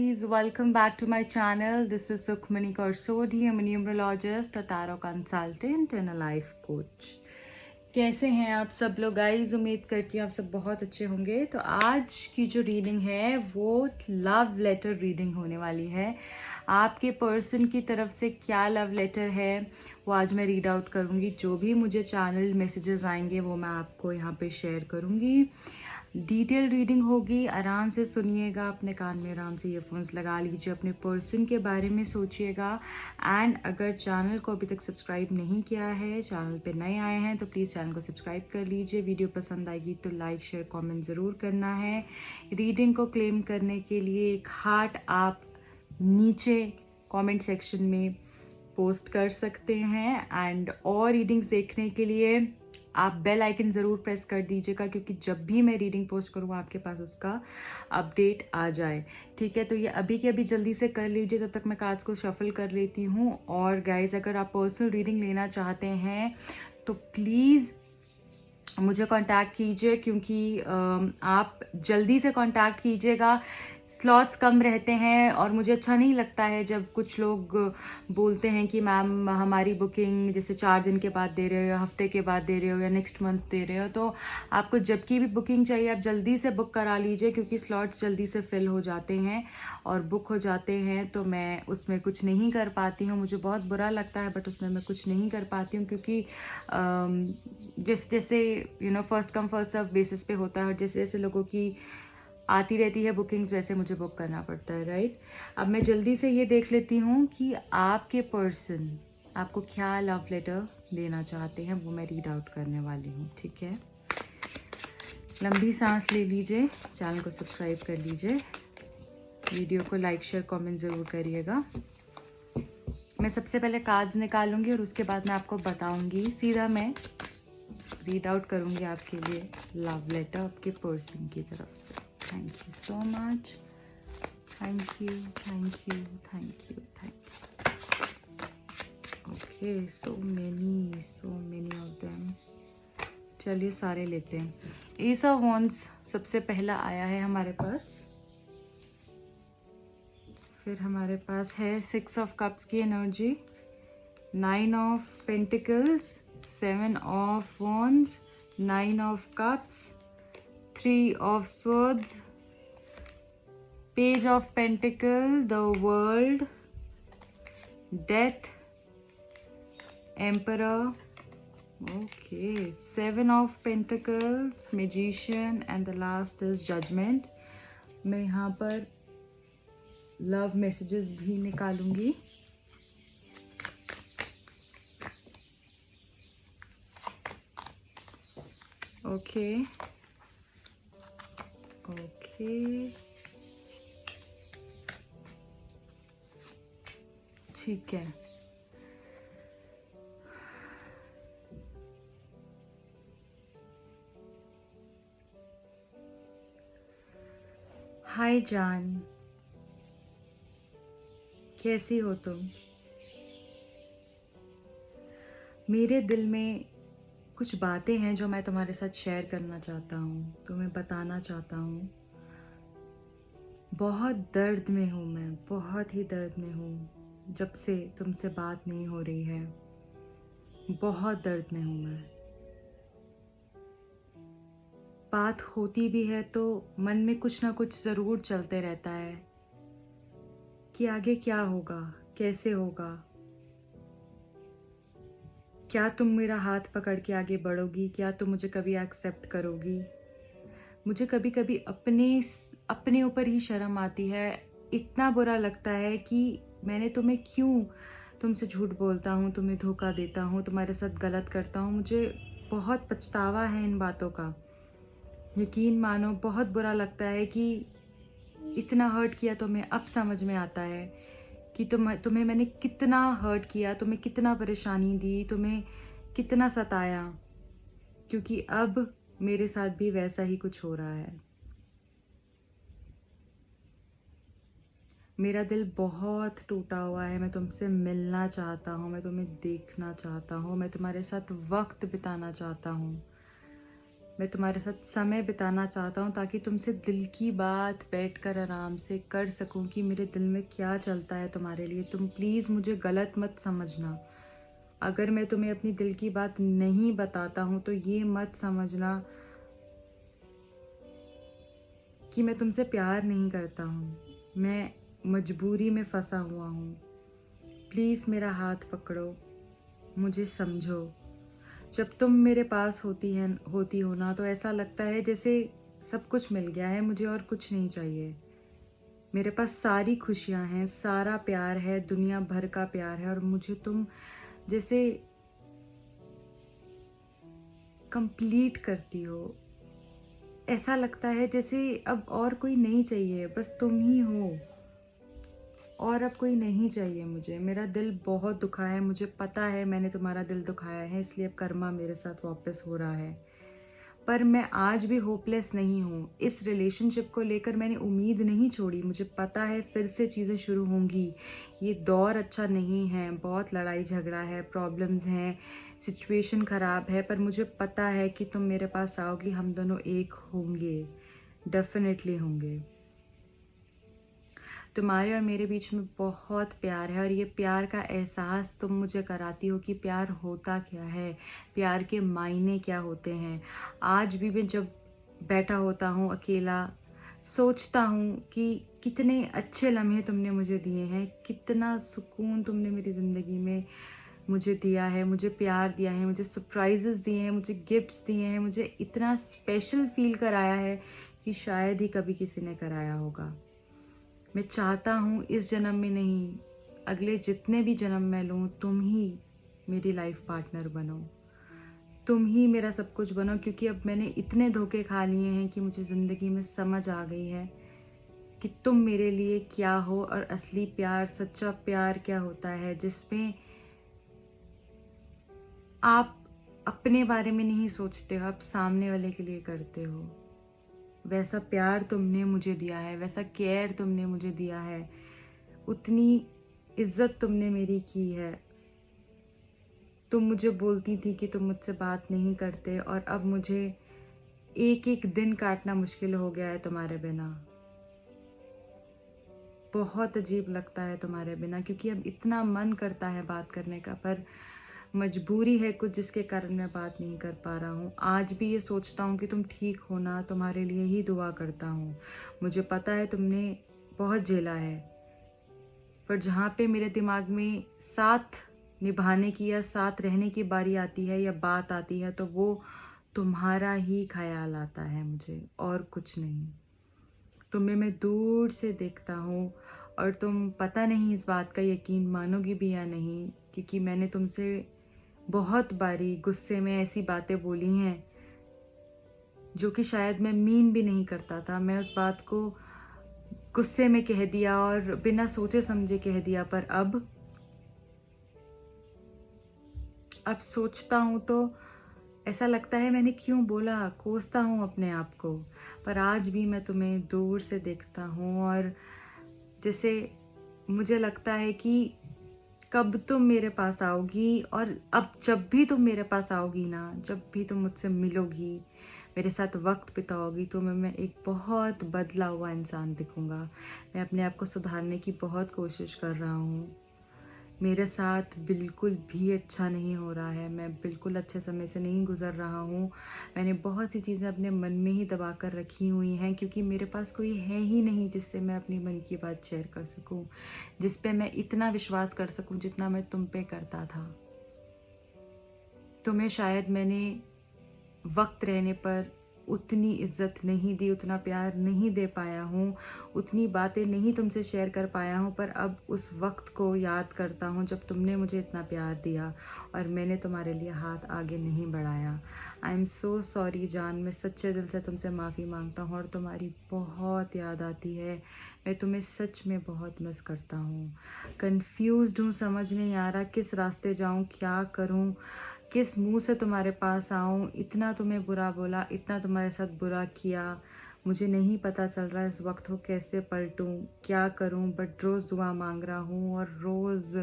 guys, welcome back to my channel. This is Sukhmani Karsodi. I'm a numerologist, a tarot consultant and a life coach. कैसे हैं आप सब लोग guys? उम्मीद करती हूँ आप सब बहुत अच्छे होंगे। तो आज की जो रीडिंग है वो लव लेटर रीडिंग होने वाली है। आपके पर्सन की तरफ से क्या लव लेटर है वो आज मैं रीड आउट करूँगी। जो भी मुझे चैनल मैसेजेस आएंगे वो मैं आपको यहाँ पे शेयर करूँगी। डिटेल रीडिंग होगी, आराम से सुनिएगा, अपने कान में आराम से ईयरफोन्स लगा लीजिए, अपने पर्सन के बारे में सोचिएगा। एंड अगर चैनल को अभी तक सब्सक्राइब नहीं किया है, चैनल पे नए आए हैं तो प्लीज़ चैनल को सब्सक्राइब कर लीजिए। वीडियो पसंद आएगी तो लाइक शेयर कमेंट ज़रूर करना है। रीडिंग को क्लेम करने के लिए एक हार्ट आप नीचे कमेंट सेक्शन में पोस्ट कर सकते हैं। एंड और रीडिंग्स देखने के लिए आप बेल आइकन ज़रूर प्रेस कर दीजिएगा, क्योंकि जब भी मैं रीडिंग पोस्ट करूँ आपके पास उसका अपडेट आ जाए। ठीक है, तो ये अभी के अभी जल्दी से कर लीजिए। तब तक मैं कार्ड्स को शफल कर लेती हूँ। और गाइज, अगर आप पर्सनल रीडिंग लेना चाहते हैं तो प्लीज़ मुझे कांटेक्ट कीजिए, क्योंकि आप जल्दी से कांटेक्ट कीजिएगा। स्लॉट्स कम रहते हैं और मुझे अच्छा नहीं लगता है जब कुछ लोग बोलते हैं कि मैम हमारी बुकिंग जैसे 4 दिन के बाद दे रहे हो या हफ्ते के बाद दे रहे हो या नेक्स्ट मंथ दे रहे हो। तो आपको जब की भी बुकिंग चाहिए आप जल्दी से बुक करा लीजिए, क्योंकि स्लॉट्स जल्दी से फिल हो जाते हैं और बुक हो जाते हैं। तो मैं उसमें कुछ नहीं कर पाती हूँ, मुझे बहुत बुरा लगता है, बट उसमें मैं कुछ नहीं कर पाती हूँ, क्योंकि जैसे जैसे first come first serve basis पे होता है और जैसे जैसे लोगों की आती रहती है बुकिंग्स वैसे मुझे बुक करना पड़ता है, राइट। अब मैं जल्दी से ये देख लेती हूँ कि आपके पर्सन आपको क्या लव लेटर देना चाहते हैं, वो मैं रीड आउट करने वाली हूँ। ठीक है, लंबी सांस ले लीजिए, चैनल को सब्सक्राइब कर लीजिए, वीडियो को लाइक शेयर कमेंट ज़रूर करिएगा। मैं सबसे पहले कार्ड्स निकालूंगी और उसके बाद मैं आपको बताऊंगी, सीधा मैं रीड आउट करूंगी आपके लिए लव लेटर आपके पर्सन की तरफ से। Thank you so much, thank you thank you thank you thank you. Okay, so many of them. चलिए सारे लेते हैं। एस ऑफ वॉन्ड्स सबसे पहला आया है हमारे पास, फिर हमारे पास है 6 ऑफ कप्स की energy, 9 of pentacles, 7 of wands, 9 of cups, 3 of swords, page of pentacle, the world, death, emperor, okay, 7 of pentacles, magician, and the last is judgment. मैं यहाँ पर love messages भी निकालूंगी। ओके ओके, ठीक है। हाय जान, कैसी हो तुम? मेरे दिल में कुछ बातें हैं जो मैं तुम्हारे साथ शेयर करना चाहता हूँ, तुम्हें बताना चाहता हूँ। बहुत दर्द में हूँ मैं, बहुत ही दर्द में हूँ। जब से तुमसे बात नहीं हो रही है, बहुत दर्द में हूँ मैं। बात होती भी है तो मन में कुछ ना कुछ ज़रूर चलते रहता है कि आगे क्या होगा, कैसे होगा, क्या तुम मेरा हाथ पकड़ के आगे बढ़ोगी, क्या तुम मुझे कभी एक्सेप्ट करोगी। मुझे कभी कभी अपने ऊपर ही शर्म आती है। इतना बुरा लगता है कि मैंने तुम्हें क्यों तुमसे झूठ बोलता हूँ, तुम्हें धोखा देता हूँ, तुम्हारे साथ गलत करता हूँ। मुझे बहुत पछतावा है इन बातों का, यकीन मानो। बहुत बुरा लगता है कि इतना हर्ट किया। तुम्हें अब समझ में आता है कि तुम्हें मैंने कितना हर्ट किया, तुम्हें कितना परेशानी दी, तुम्हें कितना सताया, क्योंकि अब मेरे साथ भी वैसा ही कुछ हो रहा है। मेरा दिल बहुत टूटा हुआ है। मैं तुमसे मिलना चाहता हूँ, मैं तुम्हें देखना चाहता हूँ, मैं तुम्हारे साथ वक्त बिताना चाहता हूँ, मैं तुम्हारे साथ समय बिताना चाहता हूँ ताकि तुमसे दिल की बात बैठकर आराम से कर सकूँ कि मेरे दिल में क्या चलता है तुम्हारे लिए। तुम प्लीज़ मुझे गलत मत समझना। अगर मैं तुम्हें अपनी दिल की बात नहीं बताता हूँ तो ये मत समझना कि मैं तुमसे प्यार नहीं करता हूँ। मैं मजबूरी में फंसा हुआ हूँ। प्लीज़ मेरा हाथ पकड़ो, मुझे समझो। जब तुम मेरे पास होती हो ना तो ऐसा लगता है जैसे सब कुछ मिल गया है, मुझे और कुछ नहीं चाहिए। मेरे पास सारी खुशियाँ हैं, सारा प्यार है, दुनिया भर का प्यार है और मुझे तुम जैसे कंप्लीट करती हो। ऐसा लगता है जैसे अब और कोई नहीं चाहिए, बस तुम ही हो और अब कोई नहीं चाहिए मुझे। मेरा दिल बहुत दुखा है, मुझे पता है मैंने तुम्हारा दिल दुखाया है, इसलिए अब कर्मा मेरे साथ वापस हो रहा है। पर मैं आज भी होपलेस नहीं हूँ। इस रिलेशनशिप को लेकर मैंने उम्मीद नहीं छोड़ी। मुझे पता है फिर से चीज़ें शुरू होंगी। ये दौर अच्छा नहीं है, बहुत लड़ाई झगड़ा है, प्रॉब्लम्स हैं, सिचुएशन ख़राब है, पर मुझे पता है कि तुम मेरे पास आओगी, हम दोनों एक होंगे, डेफिनेटली होंगे। तुम्हारे और मेरे बीच में बहुत प्यार है और ये प्यार का एहसास तुम मुझे कराती हो कि प्यार होता क्या है, प्यार के मायने क्या होते हैं। आज भी मैं जब बैठा होता हूँ अकेला, सोचता हूँ कि कितने अच्छे लम्हे तुमने मुझे दिए हैं, कितना सुकून तुमने मेरी ज़िंदगी में मुझे दिया है, मुझे प्यार दिया है, मुझे सरप्राइजेस दिए हैं, मुझे गिफ्ट्स दिए हैं, मुझे इतना स्पेशल फील कराया है कि शायद ही कभी किसी ने कराया होगा। मैं चाहता हूँ इस जन्म में नहीं, अगले जितने भी जन्म मैं लूँ तुम ही मेरी लाइफ पार्टनर बनो, तुम ही मेरा सब कुछ बनो। क्योंकि अब मैंने इतने धोखे खा लिए हैं कि मुझे ज़िंदगी में समझ आ गई है कि तुम मेरे लिए क्या हो और असली प्यार, सच्चा प्यार क्या होता है, जिसमें आप अपने बारे में नहीं सोचते हो, आप सामने वाले के लिए करते हो। वैसा प्यार तुमने मुझे दिया है, वैसा केयर तुमने मुझे दिया है, उतनी इज्जत तुमने मेरी की है। तुम मुझे बोलती थी कि तुम मुझसे बात नहीं करते और अब मुझे एक एक दिन काटना मुश्किल हो गया है तुम्हारे बिना। बहुत अजीब लगता है तुम्हारे बिना, क्योंकि अब इतना मन करता है बात करने का, पर मजबूरी है कुछ जिसके कारण मैं बात नहीं कर पा रहा हूँ। आज भी ये सोचता हूँ कि तुम ठीक हो ना, तुम्हारे लिए ही दुआ करता हूँ। मुझे पता है तुमने बहुत झेला है, पर जहाँ पे मेरे दिमाग में साथ निभाने की या साथ रहने की बारी आती है या बात आती है तो वो तुम्हारा ही ख्याल आता है मुझे, और कुछ नहीं। तुम्हें मैं दूर से देखता हूँ और तुम पता नहीं इस बात का यकीन मानोगी भी या नहीं, क्योंकि मैंने तुमसे बहुत बारी गुस्से में ऐसी बातें बोली हैं जो कि शायद मैं मीन भी नहीं करता था। मैं उस बात को गुस्से में कह दिया और बिना सोचे समझे कह दिया, पर अब सोचता हूँ तो ऐसा लगता है मैंने क्यों बोला, कोसता हूँ अपने आप को। पर आज भी मैं तुम्हें दूर से देखता हूँ और जैसे मुझे लगता है कि कब तुम मेरे पास आओगी, और अब जब भी तुम मेरे पास आओगी ना, जब भी तुम मुझसे मिलोगी, मेरे साथ वक्त बिताओगी, तो मैं एक बहुत बदला हुआ इंसान दिखूँगा। मैं अपने आप को सुधारने की बहुत कोशिश कर रहा हूँ। मेरे साथ बिल्कुल भी अच्छा नहीं हो रहा है, मैं बिल्कुल अच्छे समय से नहीं गुज़र रहा हूँ। मैंने बहुत सी चीज़ें अपने मन में ही दबा कर रखी हुई हैं, क्योंकि मेरे पास कोई है ही नहीं जिससे मैं अपनी मन की बात शेयर कर सकूँ, जिस पे मैं इतना विश्वास कर सकूँ जितना मैं तुम पे करता था। तुम्हें शायद मैंने वक्त रहने पर उतनी इज्जत नहीं दी, उतना प्यार नहीं दे पाया हूँ, उतनी बातें नहीं तुमसे शेयर कर पाया हूँ, पर अब उस वक्त को याद करता हूँ जब तुमने मुझे इतना प्यार दिया और मैंने तुम्हारे लिए हाथ आगे नहीं बढ़ाया। आई एम सो सॉरी जान, मैं सच्चे दिल से तुमसे माफ़ी मांगता हूँ और तुम्हारी बहुत याद आती है। मैं तुम्हें सच में बहुत मिस करता हूँ। कन्फ्यूज़्ड हूँ, समझ नहीं आ रहा किस रास्ते जाऊँ, क्या करूँ, किस मुंह से तुम्हारे पास आऊँ। इतना तुम्हें बुरा बोला, इतना तुम्हारे साथ बुरा किया, मुझे नहीं पता चल रहा है इस वक्त को कैसे पलटूं, क्या करूं, बट रोज़ दुआ मांग रहा हूं और रोज़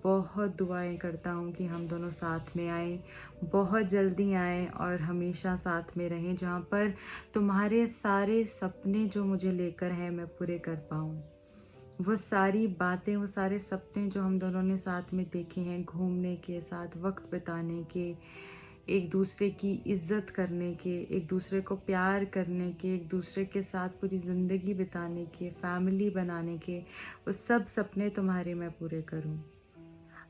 बहुत दुआएं करता हूं कि हम दोनों साथ में आएँ, बहुत जल्दी आएँ और हमेशा साथ में रहें, जहां पर तुम्हारे सारे सपने जो मुझे लेकर हैं मैं पूरे कर पाऊँ। वो सारी बातें, वो सारे सपने जो हम दोनों ने साथ में देखे हैं, घूमने के, साथ वक्त बिताने के, एक दूसरे की इज्जत करने के, एक दूसरे को प्यार करने के, एक दूसरे के साथ पूरी ज़िंदगी बिताने के, फैमिली बनाने के, वो सब सपने तुम्हारे मैं पूरे करूं।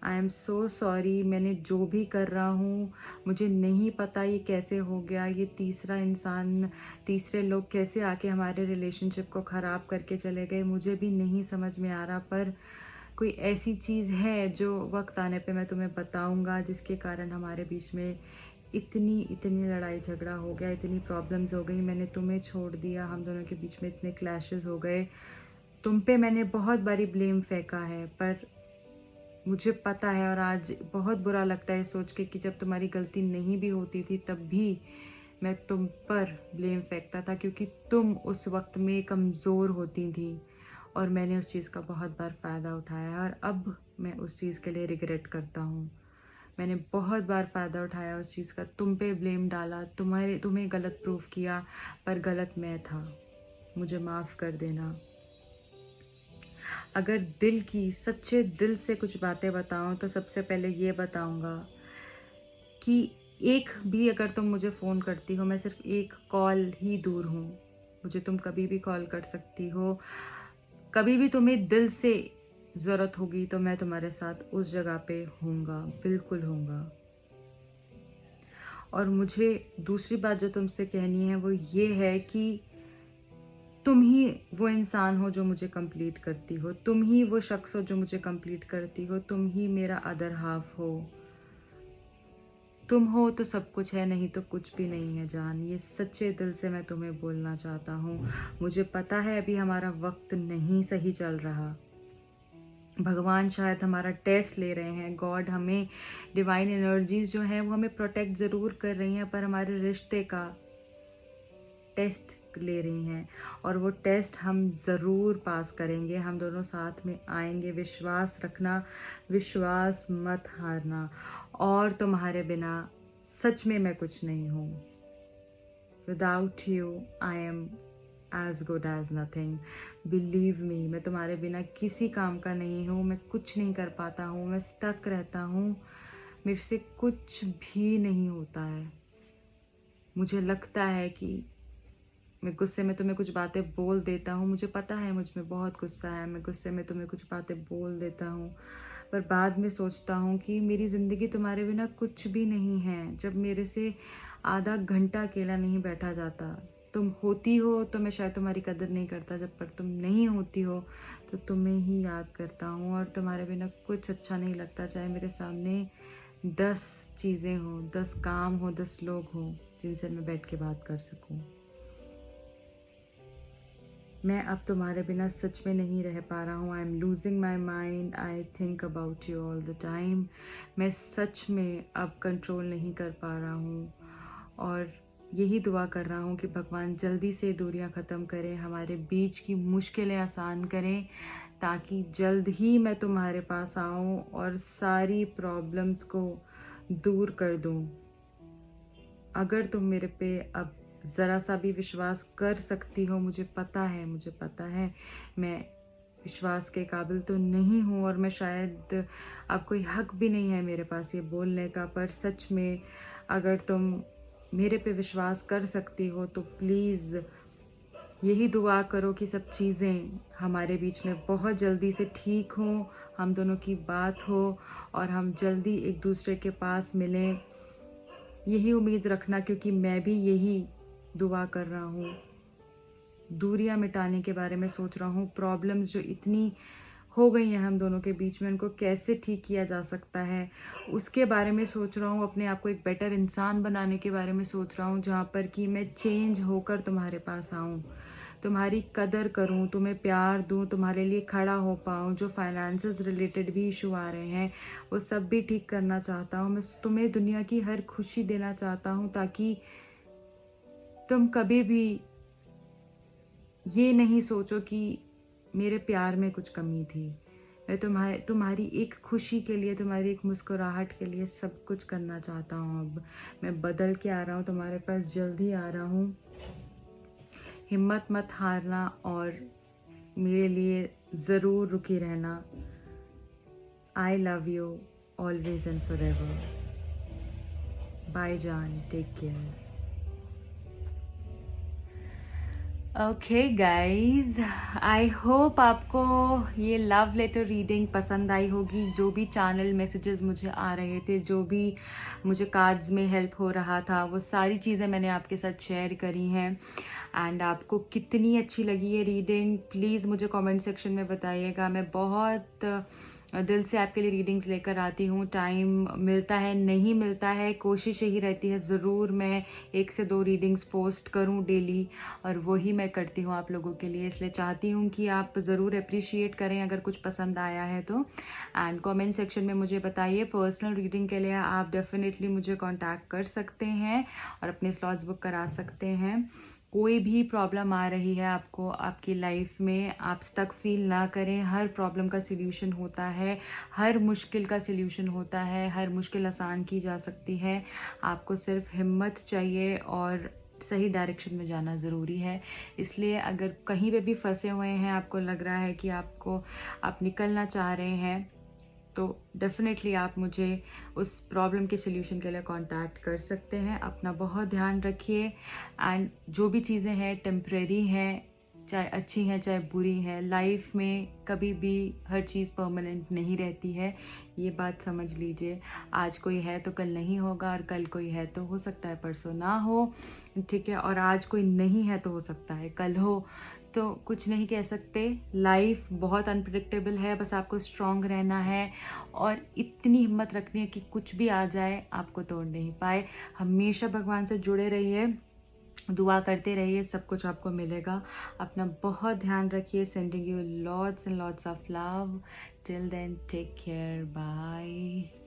आई एम सो सॉरी, मैंने जो भी कर रहा हूँ मुझे नहीं पता ये कैसे हो गया, ये तीसरा इंसान, तीसरे लोग कैसे आके हमारे रिलेशनशिप को ख़राब करके चले गए, मुझे भी नहीं समझ में आ रहा। पर कोई ऐसी चीज़ है जो वक्त आने पे मैं तुम्हें बताऊँगा, जिसके कारण हमारे बीच में इतनी इतनी लड़ाई झगड़ा हो गया, इतनी प्रॉब्लम्स हो गई, मैंने तुम्हें छोड़ दिया, हम दोनों के बीच में इतने क्लैशेस हो गए, तुम पे मैंने बहुत बारी ब्लेम फेंका है, पर मुझे पता है और आज बहुत बुरा लगता है सोच के कि जब तुम्हारी गलती नहीं भी होती थी तब भी मैं तुम पर ब्लेम फेंकता था, क्योंकि तुम उस वक्त में कमज़ोर होती थी और मैंने उस चीज़ का बहुत बार फ़ायदा उठाया है और अब मैं उस चीज़ के लिए रिग्रेट करता हूँ। मैंने बहुत बार फ़ायदा उठाया उस चीज़ का, तुम पे ब्लेम डाला, तुम्हें गलत प्रूफ किया, पर गलत मैं था, मुझे माफ़ कर देना। अगर दिल की, सच्चे दिल से कुछ बातें बताऊं तो सबसे पहले ये बताऊंगा कि एक भी अगर तुम मुझे फ़ोन करती हो, मैं सिर्फ एक कॉल ही दूर हूँ, मुझे तुम कभी भी कॉल कर सकती हो, कभी भी तुम्हें दिल से ज़रूरत होगी तो मैं तुम्हारे साथ उस जगह पे हूँगा, बिल्कुल हूँगा। और मुझे दूसरी बात जो तुमसे कहनी है वो ये है कि तुम ही वो इंसान हो जो मुझे कंप्लीट करती हो, तुम ही वो शख्स हो जो मुझे कंप्लीट करती हो, तुम ही मेरा अदर हाफ हो। तुम हो तो सब कुछ है, नहीं तो कुछ भी नहीं है जान, ये सच्चे दिल से मैं तुम्हें बोलना चाहता हूँ। मुझे पता है अभी हमारा वक्त नहीं सही चल रहा, भगवान शायद हमारा टेस्ट ले रहे हैं, गॉड हमें, डिवाइन एनर्जीज जो हैं वो हमें प्रोटेक्ट ज़रूर कर रही हैं, पर हमारे रिश्ते का टेस्ट ले रही हैं और वो टेस्ट हम ज़रूर पास करेंगे, हम दोनों साथ में आएंगे, विश्वास रखना, विश्वास मत हारना। और तुम्हारे बिना सच में मैं कुछ नहीं हूँ, without you I am as good as nothing, believe me, मैं तुम्हारे बिना किसी काम का नहीं हूँ, मैं कुछ नहीं कर पाता हूँ, मैं स्टक रहता हूँ, मेरे से कुछ भी नहीं होता है। मुझे लगता है कि मैं गुस्से में तुम्हें कुछ बातें बोल देता हूँ, मुझे पता है मुझ में बहुत गुस्सा है, मैं गुस्से में तुम्हें कुछ बातें बोल देता हूँ, पर बाद में सोचता हूँ कि मेरी ज़िंदगी तुम्हारे बिना कुछ भी नहीं है। जब मेरे से आधा घंटा अकेला नहीं बैठा जाता, तुम होती हो तो मैं शायद तुम्हारी कदर नहीं करता, जब पर तुम नहीं होती हो तो तुम्हें ही याद करता हूँ और तुम्हारे बिना कुछ अच्छा नहीं लगता, चाहे मेरे सामने 10 चीज़ें हों, 10 काम हो, 10 लोग हों जिनसे मैं बैठ के बात कर सकूँ। मैं अब तुम्हारे बिना सच में नहीं रह पा रहा हूँ, I am losing my mind, I think about you all the time. मैं सच में अब कंट्रोल नहीं कर पा रहा हूँ और यही दुआ कर रहा हूँ कि भगवान जल्दी से दूरियां ख़त्म करें, हमारे बीच की मुश्किलें आसान करें, ताकि जल्द ही मैं तुम्हारे पास आऊँ और सारी प्रॉब्लम्स को दूर कर दूँ। अगर तुम मेरे पे अब ज़रा सा भी विश्वास कर सकती हो, मुझे पता है, मुझे पता है मैं विश्वास के काबिल तो नहीं हूँ और मैं शायद, अब कोई हक भी नहीं है मेरे पास ये बोलने का, पर सच में अगर तुम मेरे पे विश्वास कर सकती हो तो प्लीज़ यही दुआ करो कि सब चीज़ें हमारे बीच में बहुत जल्दी से ठीक हों, हम दोनों की बात हो और हम जल्दी एक दूसरे के पास मिलें, यही उम्मीद रखना, क्योंकि मैं भी यही दुआ कर रहा हूँ। दूरियां मिटाने के बारे में सोच रहा हूँ, प्रॉब्लम्स जो इतनी हो गई हैं हम दोनों के बीच में, उनको कैसे ठीक किया जा सकता है उसके बारे में सोच रहा हूँ, अपने आप को एक बेटर इंसान बनाने के बारे में सोच रहा हूँ, जहाँ पर कि मैं चेंज होकर तुम्हारे पास आऊँ, तुम्हारी कदर करूँ, तुम्हें प्यार दूँ, तुम्हारे लिए खड़ा हो पाऊँ, जो फाइनेंसेस रिलेटेड भी इशू आ रहे हैं वो सब भी ठीक करना चाहता हूँ, मैं तुम्हें दुनिया की हर खुशी देना चाहता हूँ, ताकि तुम कभी भी ये नहीं सोचो कि मेरे प्यार में कुछ कमी थी। मैं तुम्हारी एक खुशी के लिए, तुम्हारी एक मुस्कुराहट के लिए सब कुछ करना चाहता हूँ। अब मैं बदल के आ रहा हूँ, तुम्हारे पास जल्दी आ रहा हूँ। हिम्मत मत हारना और मेरे लिए ज़रूर रुकी रहना। I love you always and forever. Bye जान, take care. Okay guys, I hope आपको ये लव लेटर रीडिंग पसंद आई होगी। जो भी चैनल मैसेजेस मुझे आ रहे थे, जो भी मुझे कार्ड्स में हेल्प हो रहा था, वो सारी चीज़ें मैंने आपके साथ शेयर करी हैं। एंड आपको कितनी अच्छी लगी ये रीडिंग प्लीज़ मुझे कमेंट सेक्शन में बताइएगा। मैं बहुत दिल से आपके लिए रीडिंग्स लेकर आती हूँ। टाइम मिलता है नहीं मिलता है, कोशिश यही रहती है ज़रूर मैं 1 से 2 रीडिंग्स पोस्ट करूँ डेली, और वही मैं करती हूँ आप लोगों के लिए। इसलिए चाहती हूँ कि आप ज़रूर अप्रिशिएट करें अगर कुछ पसंद आया है तो। एंड कमेंट सेक्शन में मुझे बताइए। पर्सनल रीडिंग के लिए आप डेफिनेटली मुझे कांटेक्ट कर सकते हैं और अपने स्लॉट्स बुक करा सकते हैं। कोई भी प्रॉब्लम आ रही है आपको आपकी लाइफ में, आप स्टक फील ना करें। हर प्रॉब्लम का सिल्यूशन होता है, हर मुश्किल का सिल्यूशन होता है, हर मुश्किल आसान की जा सकती है। आपको सिर्फ हिम्मत चाहिए और सही डायरेक्शन में जाना ज़रूरी है। इसलिए अगर कहीं पे भी फंसे हुए हैं, आपको लग रहा है कि आप निकलना चाह रहे हैं, तो डेफिनेटली आप मुझे उस प्रॉब्लम के सल्यूशन के लिए कांटेक्ट कर सकते हैं। अपना बहुत ध्यान रखिए। एंड जो भी चीज़ें हैं टेम्परेरी हैं, चाहे अच्छी हैं चाहे बुरी हैं। लाइफ में कभी भी हर चीज़ परमानेंट नहीं रहती है, ये बात समझ लीजिए। आज कोई है तो कल नहीं होगा, और कल कोई है तो हो सकता है परसों ना हो, ठीक है। और आज कोई नहीं है तो हो सकता है कल हो, तो कुछ नहीं कह सकते। लाइफ बहुत अनप्रिडिक्टेबल है, बस आपको स्ट्रांग रहना है और इतनी हिम्मत रखनी है कि कुछ भी आ जाए आपको तोड़ नहीं पाए। हमेशा भगवान से जुड़े रहिए, दुआ करते रहिए, सब कुछ आपको मिलेगा। अपना बहुत ध्यान रखिए। Sending you lots and lots of love. Till then take care, bye.